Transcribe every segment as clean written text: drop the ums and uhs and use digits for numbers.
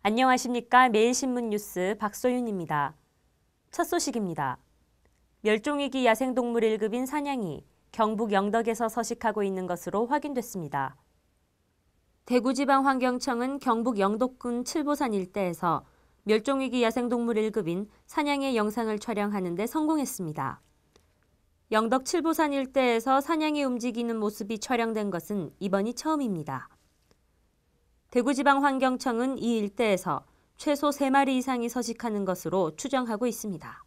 안녕하십니까. 매일신문 뉴스 박소윤입니다. 첫 소식입니다. 멸종위기 야생동물 1급인 사냥이 경북 영덕에서 서식하고 있는 것으로 확인됐습니다. 대구지방환경청은 경북 영덕군 칠보산 일대에서 멸종위기 야생동물 1급인 사냥의 영상을 촬영하는 데 성공했습니다. 영덕 칠보산 일대에서 사냥이 움직이는 모습이 촬영된 것은 이번이 처음입니다. 대구지방환경청은 이 일대에서 최소 3마리 이상이 서식하는 것으로 추정하고 있습니다.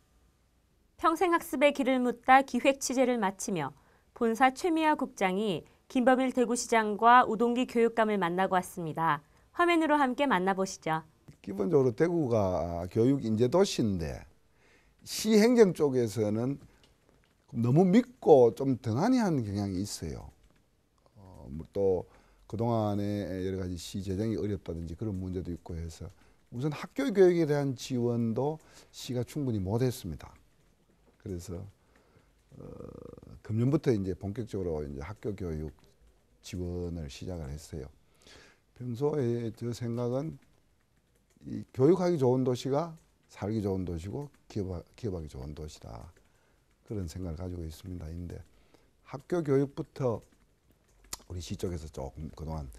평생학습의 길을 묻다 기획 취재를 마치며 본사 최미아 국장이 김범일 대구시장과 우동기 교육감을 만나고 왔습니다. 화면으로 함께 만나보시죠. 기본적으로 대구가 교육 인재 도시인데 시 행정 쪽에서는 너무 믿고 좀 등한히 하는 경향이 있어요. 또 그동안에 여러 가지 시 재정이 어렵다든지 그런 문제도 있고 해서 우선 학교 교육에 대한 지원도 시가 충분히 못했습니다. 그래서 금년부터 이제 본격적으로 이제 학교 교육 지원을 시작을 했어요. 평소에 저 생각은 이 교육하기 좋은 도시가 살기 좋은 도시고 기업하기 좋은 도시다. 그런 생각을 가지고 있습니다. 근데 학교 교육부터 우리 시 쪽에서 조금 그동안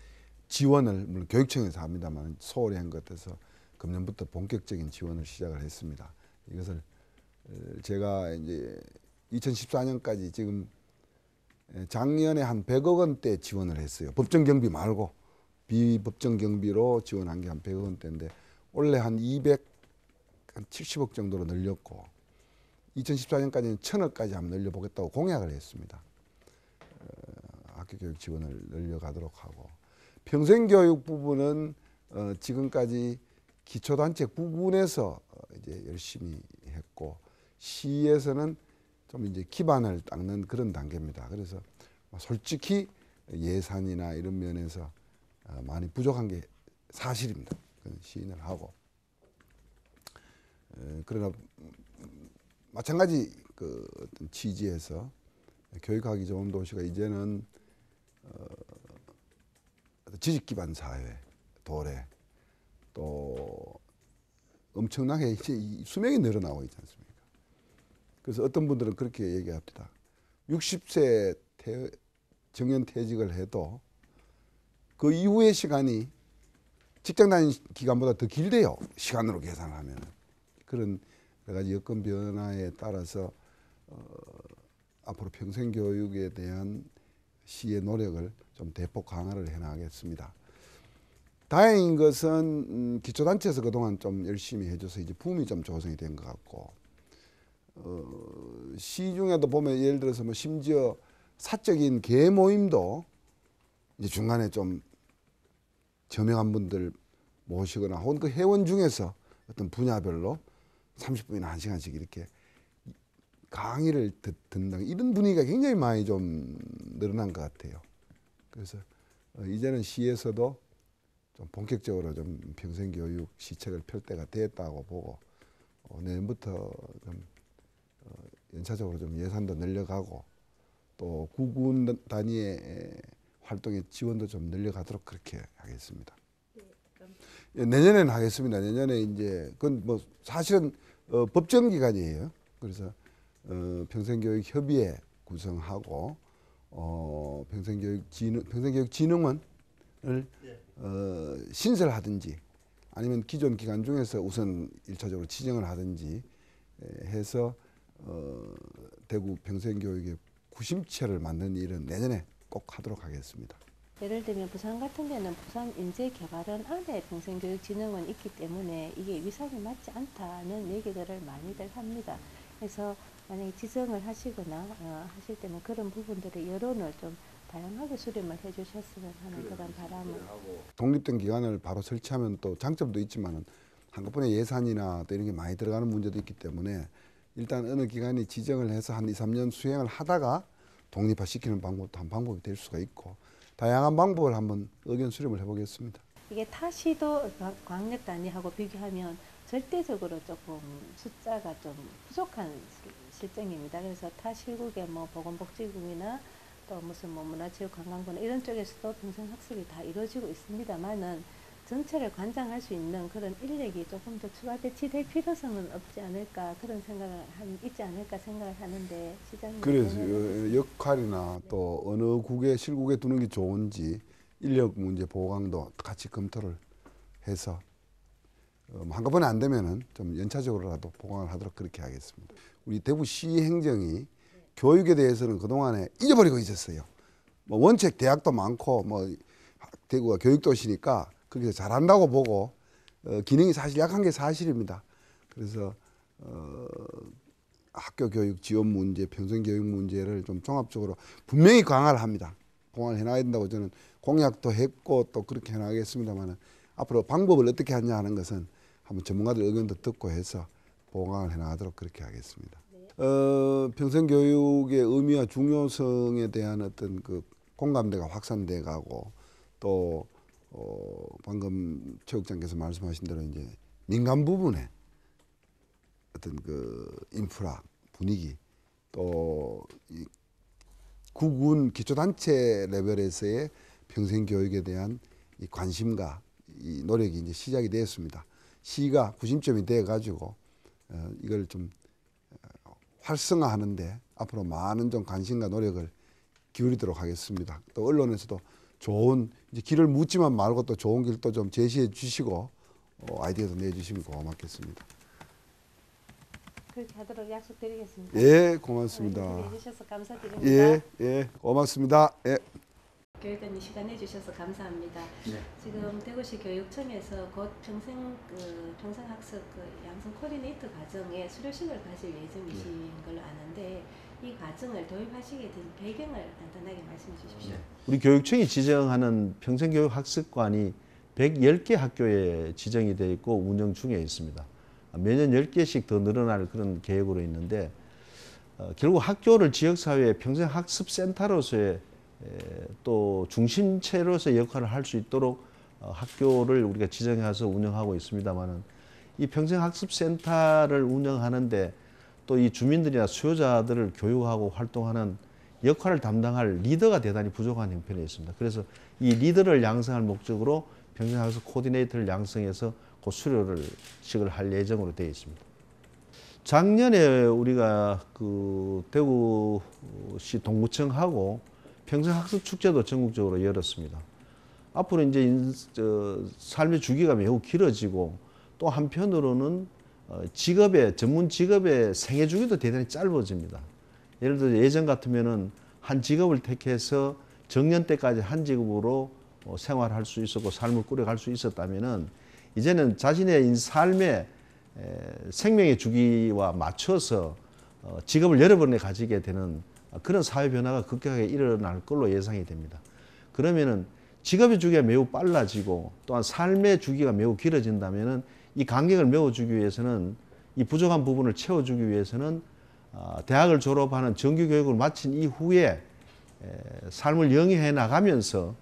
지원을 물론 교육청에서 합니다만 소홀히 한 것 같아서 금년부터 본격적인 지원을 시작을 했습니다. 이것을 제가 이제 2014년까지 지금 작년에 한 100억 원대 지원을 했어요. 법정 경비 말고 비법정 경비로 지원한 게 한 100억 원대인데 올해 한 270억 정도로 늘렸고 2014년까지는 1000억까지 한번 늘려보겠다고 공약을 했습니다. 학교 교육 지원을 늘려가도록 하고 평생교육 부분은 지금까지 기초단체 부분에서 이제 열심히 했고 시에서는 좀 이제 기반을 닦는 그런 단계입니다. 그래서 솔직히 예산이나 이런 면에서 많이 부족한 게 사실입니다. 시인을 하고 그러나 마찬가지 그 어떤 취지에서 교육하기 좋은 도시가 이제는 지식 기반 사회, 도래 또 엄청나게 이제 수명이 늘어나고 있지 않습니까? 그래서 어떤 분들은 그렇게 얘기합니다. 60세 정년퇴직을 해도 그 이후의 시간이 직장 다니는 기간보다 더 길대요. 시간으로 계산을 하면. 그런 여러 가지 여건 변화에 따라서 앞으로 평생교육에 대한 시의 노력을 좀 대폭 강화를 해나가겠습니다. 다행인 것은 기초단체에서 그동안 좀 열심히 해줘서 이제 붐이 좀 조성이 된 것 같고 시 중에도 보면 예를 들어서 뭐 심지어 사적인 개 모임도 이제 중간에 좀 저명한 분들 모시거나 혹은 그 회원 중에서 어떤 분야별로 30분이나 1시간씩 이렇게 강의를 듣는다 이런 분위기가 굉장히 많이 좀 늘어난 것 같아요. 그래서 이제는 시에서도 좀 본격적으로 좀 평생교육 시책을 펼 때가 됐다고 보고 내년부터 좀 연차적으로 좀 예산도 늘려가고 또 구군 단위의 활동의 지원도 좀 늘려가도록 그렇게 하겠습니다. 내년에는 하겠습니다. 내년에 이제 그건 뭐 사실은 법정 기간이에요. 그래서 평생교육협의회 구성하고 평생교육진흥원을 신설하든지 아니면 기존 기관 중에서 우선 1차적으로 지정을 하든지 해서 대구 평생교육의 구심체를 만드는 일은 내년에 꼭 하도록 하겠습니다. 예를 들면 부산 같은 데는 부산인재개발원 안에 평생교육진흥원이 있기 때문에 이게 위상이 맞지 않다는 얘기들을 많이들 합니다. 그래서 만약에 지정을 하시거나 하실 때는 그런 부분들의 여론을 좀 다양하게 수렴을 해주셨으면 하는 그런 바람을. 독립된 기관을 바로 설치하면 또 장점도 있지만 한꺼번에 예산이나 또 이런 게 많이 들어가는 문제도 있기 때문에 일단 어느 기관이 지정을 해서 한 2, 3년 수행을 하다가 독립화시키는 방법도 한 방법이 될 수가 있고 다양한 방법을 한번 의견 수렴을 해보겠습니다. 이게 타시도 광역 단위하고 비교하면 절대적으로 조금 숫자가 좀 부족한 실정입니다. 그래서 타 시국의 뭐 보건복지국이나 또 무슨 뭐 문화체육관광부나 이런 쪽에서도 평생학습이 다 이루어지고 있습니다만은 전체를 관장할 수 있는 그런 인력이 조금 더 추가 배치될 필요성은 없지 않을까 그런 생각을 있지 않을까 생각을 하는데 시장님 그래서 역할이나 또 어느 국에 실국에 두는 게 좋은지 인력 문제 보강도 같이 검토를 해서 한꺼번에 안 되면은 좀 연차적으로라도 보강을 하도록 그렇게 하겠습니다. 우리 대구시 행정이 교육에 대해서는 그동안에 잊어버리고 있었어요. 뭐 원책 대학도 많고 뭐 대구가 교육도시니까 거기서 잘한다고 보고 기능이 사실 약한 게 사실입니다. 그래서 학교 교육 지원 문제, 평생 교육 문제를 좀 종합적으로 분명히 강화를 합니다. 보완을 해놔야 된다고 저는 공약도 했고 또 그렇게 해나가겠습니다만 앞으로 방법을 어떻게 하냐 하는 것은 한번 전문가들 의견도 듣고 해서 보강을 해나가도록 그렇게 하겠습니다. 평생 교육의 의미와 중요성에 대한 어떤 그 공감대가 확산돼 가고 또 방금 체육장께서 말씀하신 대로 이제 민간 부분에 어떤 그 인프라 분위기 또 이 구군 기초단체 레벨에서의 평생 교육에 대한 이 관심과 이 노력이 이제 시작이 되었습니다. 시가 구심점이 돼 가지고 이걸 좀 활성화하는데 앞으로 많은 좀 관심과 노력을 기울이도록 하겠습니다. 또 언론에서도 좋은 이제 길을 묻지만 말고 또 좋은 길도 좀 제시해 주시고 아이디어도 내주시면 고맙겠습니다. 그렇게 하도록 약속드리겠습니다. 예, 고맙습니다. 해주셔서 감사드립니다. 예, 고맙습니다. 예. 교육관님 시간 내주셔서 감사합니다. 네. 지금 대구시 교육청에서 곧 평생학습 양성 코디네이터 과정에 수료식을 가실 예정이신 걸로 아는데 이 과정을 도입하시게 된 배경을 간단하게 말씀해 주십시오. 우리 교육청이 지정하는 평생교육학습관이 110개 학교에 지정이 되어 있고 운영 중에 있습니다. 매년 10개씩 더 늘어날 그런 계획으로 있는데 결국 학교를 지역사회의 평생학습센터로서의 또 중심체로서 역할을 할 수 있도록 학교를 우리가 지정해서 운영하고 있습니다만은 이 평생학습센터를 운영하는데 또 이 주민들이나 수요자들을 교육하고 활동하는 역할을 담당할 리더가 대단히 부족한 형편에 있습니다. 그래서 이 리더를 양성할 목적으로 평생학습 코디네이터를 양성해서 그 수료식을 할 예정으로 되어 있습니다. 작년에 우리가 그 대구시 동구청하고 평생학습 축제도 전국적으로 열었습니다. 앞으로 이제 삶의 주기가 매우 길어지고 또 한편으로는 전문 직업의 생애 주기도 대단히 짧아집니다. 예를 들어 예전 같으면은 한 직업을 택해서 정년 때까지 한 직업으로 생활할 수 있었고 삶을 꾸려갈 수 있었다면은 이제는 자신의 삶의 생명의 주기와 맞춰서 직업을 여러 번에 가지게 되는 그런 사회 변화가 급격하게 일어날 걸로 예상이 됩니다. 그러면은 직업의 주기가 매우 빨라지고 또한 삶의 주기가 매우 길어진다면은 이 간격을 메워주기 위해서는 이 부족한 부분을 채워주기 위해서는 대학을 졸업하는 정규 교육을 마친 이후에 삶을 영위해 나가면서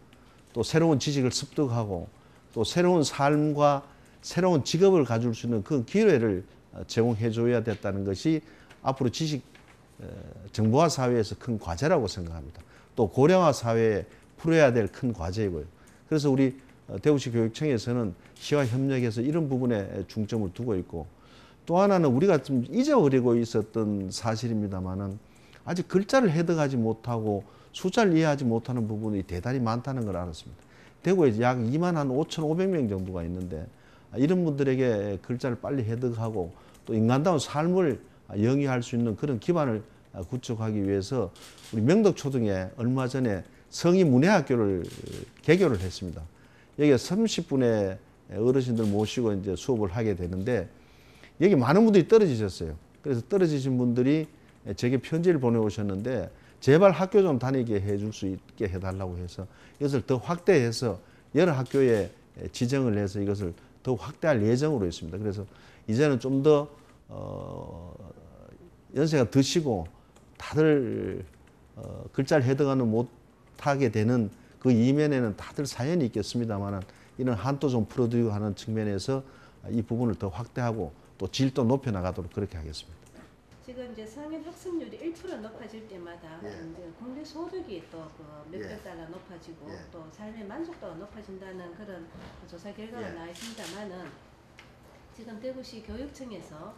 또 새로운 지식을 습득하고 또 새로운 삶과 새로운 직업을 가질 수 있는 그 기회를 제공해 줘야 됐다는 것이 앞으로 지식 정보화 사회에서 큰 과제라고 생각합니다. 또 고령화 사회에 풀어야 될 큰 과제이고요. 그래서 우리 대구시 교육청에서는 시와 협력해서 이런 부분에 중점을 두고 있고 또 하나는 우리가 좀 잊어버리고 있었던 사실입니다만은 아직 글자를 해석하지 못하고 숫자를 이해하지 못하는 부분이 대단히 많다는 걸 알았습니다. 대구에 약 2만 한 5,500명 정도가 있는데 이런 분들에게 글자를 빨리 해석하고 또 인간다운 삶을 영위할 수 있는 그런 기반을 구축하기 위해서 우리 명덕초등에 얼마 전에 성인문예학교를 개교를 했습니다. 여기에 30분의 어르신들 모시고 이제 수업을 하게 되는데 여기 많은 분들이 떨어지셨어요. 그래서 떨어지신 분들이 제게 편지를 보내오셨는데 제발 학교 좀 다니게 해줄 수 있게 해달라고 해서 이것을 더 확대해서 여러 학교에 지정을 해서 이것을 더 확대할 예정으로 있습니다. 그래서 이제는 좀 더 연세가 드시고 다들 글자를 해석하는 못하게 되는 그 이면에는 다들 사연이 있겠습니다만 이런 한도 좀 풀어드리고 하는 측면에서 이 부분을 더 확대하고 또 질도 높여나가도록 그렇게 하겠습니다. 지금 이제 성인 학습률이 1% 높아질 때마다 예. 이제 국내 소득이 또 그 몇백 예. 달러 높아지고 예. 또 삶의 만족도가 높아진다는 그런 조사 결과가 예. 나와 있습니다만은 지금 대구시 교육청에서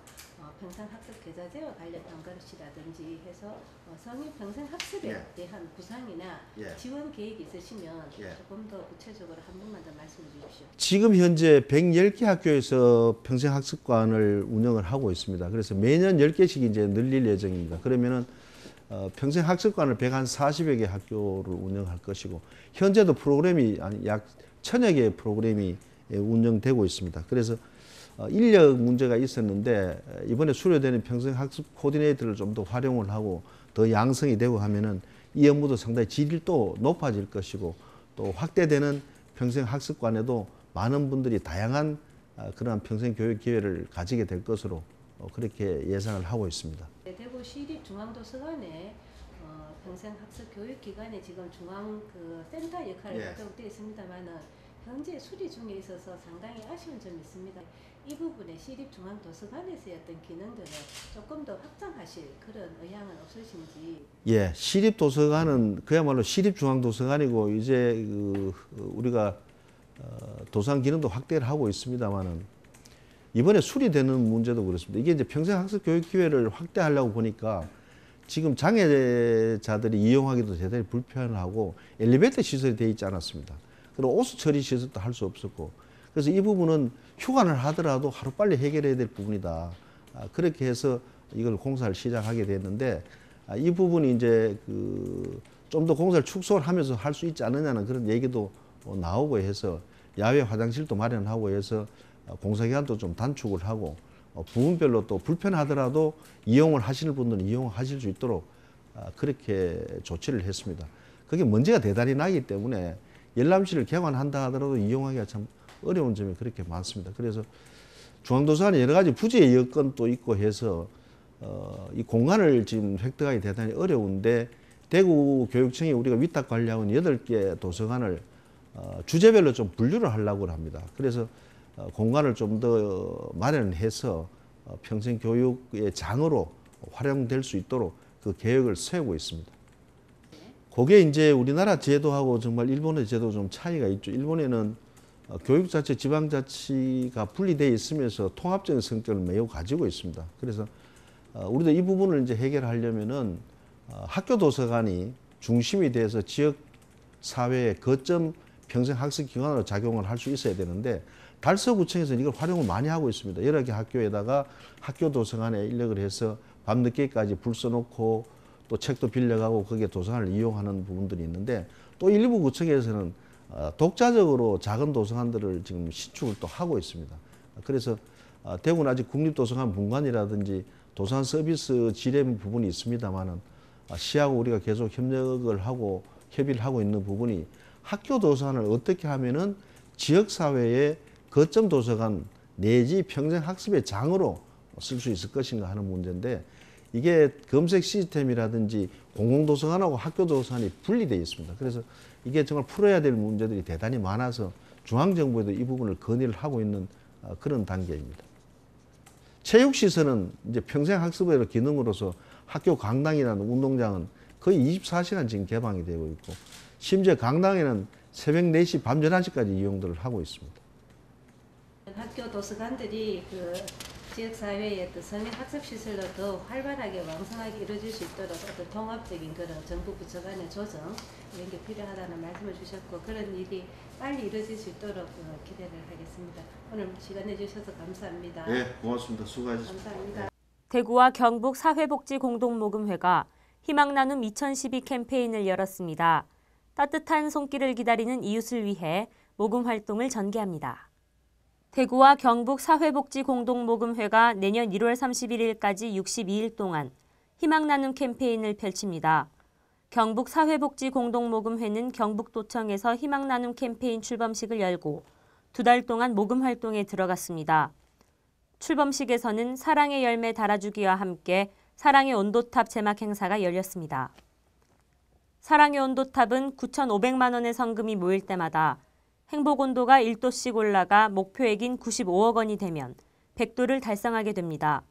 평생학습 계좌제와 관련한 것이라든지 해서 성인 평생학습에 예. 대한 구상이나 예. 지원 계획이 있으시면 예. 조금 더 구체적으로 한 번만 더 말씀해 주십시오. 지금 현재 110개 학교에서 평생학습관을 운영을 하고 있습니다. 그래서 매년 10개씩 이제 늘릴 예정입니다. 그러면은 평생학습관을 140여 개 학교를 운영할 것이고, 현재도 프로그램이 약 1000여 개의 프로그램이 운영되고 있습니다. 그래서 인력 문제가 있었는데 이번에 수료되는 평생학습 코디네이터를 좀 더 활용을 하고 더 양성이 되고 하면은 이 업무도 상당히 질도 높아질 것이고, 또 확대되는 평생학습관에도 많은 분들이 다양한 그러한 평생교육 기회를 가지게 될 것으로 그렇게 예상을 하고 있습니다. 대구 시립중앙도서관에 평생학습 교육기관에 지금 중앙 그 센터 역할을 예. 하도록 되어 있습니다만은 현재 수리 중에 있어서 상당히 아쉬운 점이 있습니다. 이 부분에 시립중앙도서관에서의 어떤 기능들을 조금 더 확장하실 그런 의향은 없으신지. 예, 시립도서관은 그야말로 시립중앙도서관이고 이제 우리가 도서관 기능도 확대를 하고 있습니다만은 이번에 수리되는 문제도 그렇습니다. 이게 이제 평생학습 교육 기회를 확대하려고 보니까 지금 장애자들이 이용하기도 대단히 불편하고 엘리베이터 시설이 되어 있지 않았습니다. 그리고 오수 처리 시설도 할 수 없었고, 그래서 이 부분은 휴관을 하더라도 하루빨리 해결해야 될 부분이다. 그렇게 해서 이걸 공사를 시작하게 됐는데, 이 부분이 이제 좀 더 공사를 축소를 하면서 할 수 있지 않느냐는 그런 얘기도 나오고 해서 야외 화장실도 마련하고 해서 공사 기간도 좀 단축을 하고 부분별로 또 불편하더라도 이용을 하시는 분들은 이용하실 수 있도록 그렇게 조치를 했습니다. 그게 먼지가 대단히 나기 때문에 열람실을 개관한다 하더라도 이용하기가 참 어려운 점이 그렇게 많습니다. 그래서 중앙도서관에 여러 가지 부지의 여건도 있고 해서 이 공간을 지금 획득하기 대단히 어려운데, 대구교육청이 우리가 위탁 관리하고 있는 8개 도서관을 주제별로 좀 분류를 하려고 합니다. 그래서 공간을 좀 더 마련해서 평생교육의 장으로 활용될 수 있도록 그 계획을 세우고 있습니다. 그게 이제 우리나라 제도하고 정말 일본의 제도 좀 차이가 있죠. 일본에는 교육자치, 지방자치가 분리되어 있으면서 통합적인 성격을 매우 가지고 있습니다. 그래서 우리도 이 부분을 이제 해결하려면은 학교 도서관이 중심이 돼서 지역 사회의 거점 평생학습기관으로 작용을 할 수 있어야 되는데, 달서구청에서는 이걸 활용을 많이 하고 있습니다. 여러 개 학교에다가 학교 도서관에 인력을 해서 밤늦게까지 불 써놓고 또 책도 빌려가고 거기에 도서관을 이용하는 부분들이 있는데, 또 일부 구청에서는 독자적으로 작은 도서관들을 지금 신축을 또 하고 있습니다. 그래서 대구는 아직 국립도서관 분관이라든지 도서관 서비스 지뢰 부분이 있습니다만은 시하고 우리가 계속 협력을 하고 협의를 하고 있는 부분이 학교 도서관을 어떻게 하면은 지역사회의 거점 도서관 내지 평생학습의 장으로 쓸 수 있을 것인가 하는 문제인데, 이게 검색 시스템이라든지 공공도서관하고 학교도서관이 분리되어 있습니다. 그래서 이게 정말 풀어야 될 문제들이 대단히 많아서 중앙정부에도 이 부분을 건의를 하고 있는 그런 단계입니다. 체육시설은 이제 평생학습의 기능으로서 학교 강당이라는 운동장은 거의 24시간 지금 개방이 되고 있고, 심지어 강당에는 새벽 4시, 밤 11시까지 이용들을 하고 있습니다. 학교 도서관들이 그 지역사회의 성인 학습시설로 더 활발하게 왕성하게 이루어질 수 있도록 어떤 통합적인 그런 정부 부처 간의 조정 이런 게 필요하다는 말씀을 주셨고, 그런 일이 빨리 이루어질 수 있도록 기대를 하겠습니다. 오늘 시간 내주셔서 감사합니다. 네, 고맙습니다. 수고하셨습니다. 감사합니다. 대구와 경북 사회복지공동모금회가 희망나눔 2012 캠페인을 열었습니다. 따뜻한 손길을 기다리는 이웃을 위해 모금 활동을 전개합니다. 대구와 경북 사회복지공동모금회가 내년 1월 31일까지 62일 동안 희망나눔 캠페인을 펼칩니다. 경북 사회복지공동모금회는 경북도청에서 희망나눔 캠페인 출범식을 열고 2달 동안 모금 활동에 들어갔습니다. 출범식에서는 사랑의 열매 달아주기와 함께 사랑의 온도탑 제막 행사가 열렸습니다. 사랑의 온도탑은 9,500만 원의 성금이 모일 때마다 행복온도가 1도씩 올라가 목표액인 95억 원이 되면 100도를 달성하게 됩니다.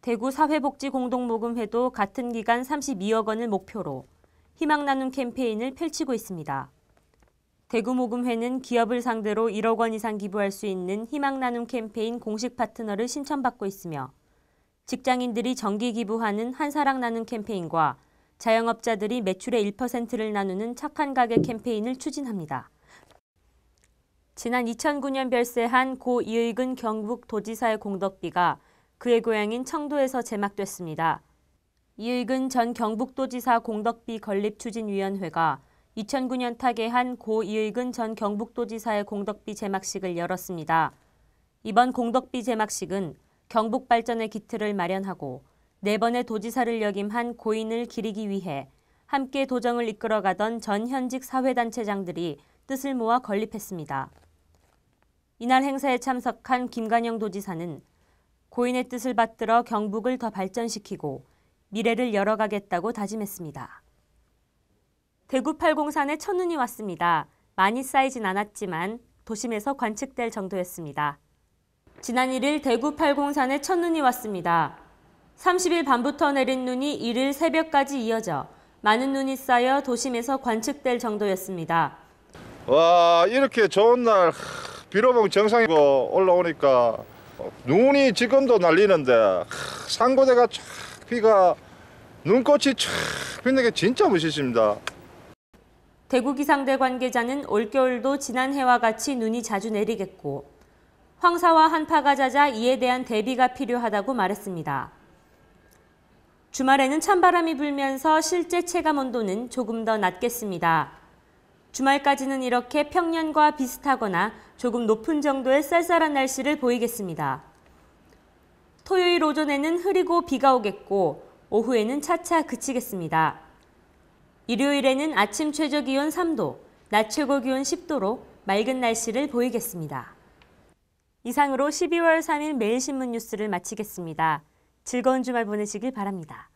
대구 사회복지공동모금회도 같은 기간 32억 원을 목표로 희망 나눔 캠페인을 펼치고 있습니다. 대구 모금회는 기업을 상대로 1억 원 이상 기부할 수 있는 희망 나눔 캠페인 공식 파트너를 신청받고 있으며 직장인들이 정기 기부하는 한사랑 나눔 캠페인과 자영업자들이 매출의 1%를 나누는 착한 가게 캠페인을 추진합니다. 지난 2009년 별세한 고 이의근 경북도지사의 공덕비가 그의 고향인 청도에서 제막됐습니다. 이의근 전 경북도지사 공덕비 건립추진위원회가 2009년 타계한 고 이의근 전 경북도지사의 공덕비 제막식을 열었습니다. 이번 공덕비 제막식은 경북 발전의 기틀을 마련하고 4번의 도지사를 역임한 고인을 기리기 위해 함께 도정을 이끌어가던 전 현직 사회단체장들이 뜻을 모아 건립했습니다. 이날 행사에 참석한 김관영 도지사는 고인의 뜻을 받들어 경북을 더 발전시키고 미래를 열어가겠다고 다짐했습니다. 대구 팔공산에 첫눈이 왔습니다. 많이 쌓이진 않았지만 도심에서 관측될 정도였습니다. 지난 1일 대구 팔공산에 첫눈이 왔습니다. 30일 밤부터 내린 눈이 1일 새벽까지 이어져 많은 눈이 쌓여 도심에서 관측될 정도였습니다. 와, 이렇게 좋은 날 비로봉 정상이고 올라오니까 눈이 지금도 날리는데 산고대가 쫙 비가 눈꽃이 쫙 피는 게 진짜 멋있습니다. 대구 기상대 관계자는 올겨울도 지난 해와 같이 눈이 자주 내리겠고 황사와 한파가 잦아 이에 대한 대비가 필요하다고 말했습니다. 주말에는 찬바람이 불면서 실제 체감 온도는 조금 더 낮겠습니다. 주말까지는 이렇게 평년과 비슷하거나 조금 높은 정도의 쌀쌀한 날씨를 보이겠습니다. 토요일 오전에는 흐리고 비가 오겠고 오후에는 차차 그치겠습니다. 일요일에는 아침 최저기온 3도, 낮 최고기온 10도로 맑은 날씨를 보이겠습니다. 이상으로 12월 3일 매일신문 뉴스를 마치겠습니다. 즐거운 주말 보내시길 바랍니다.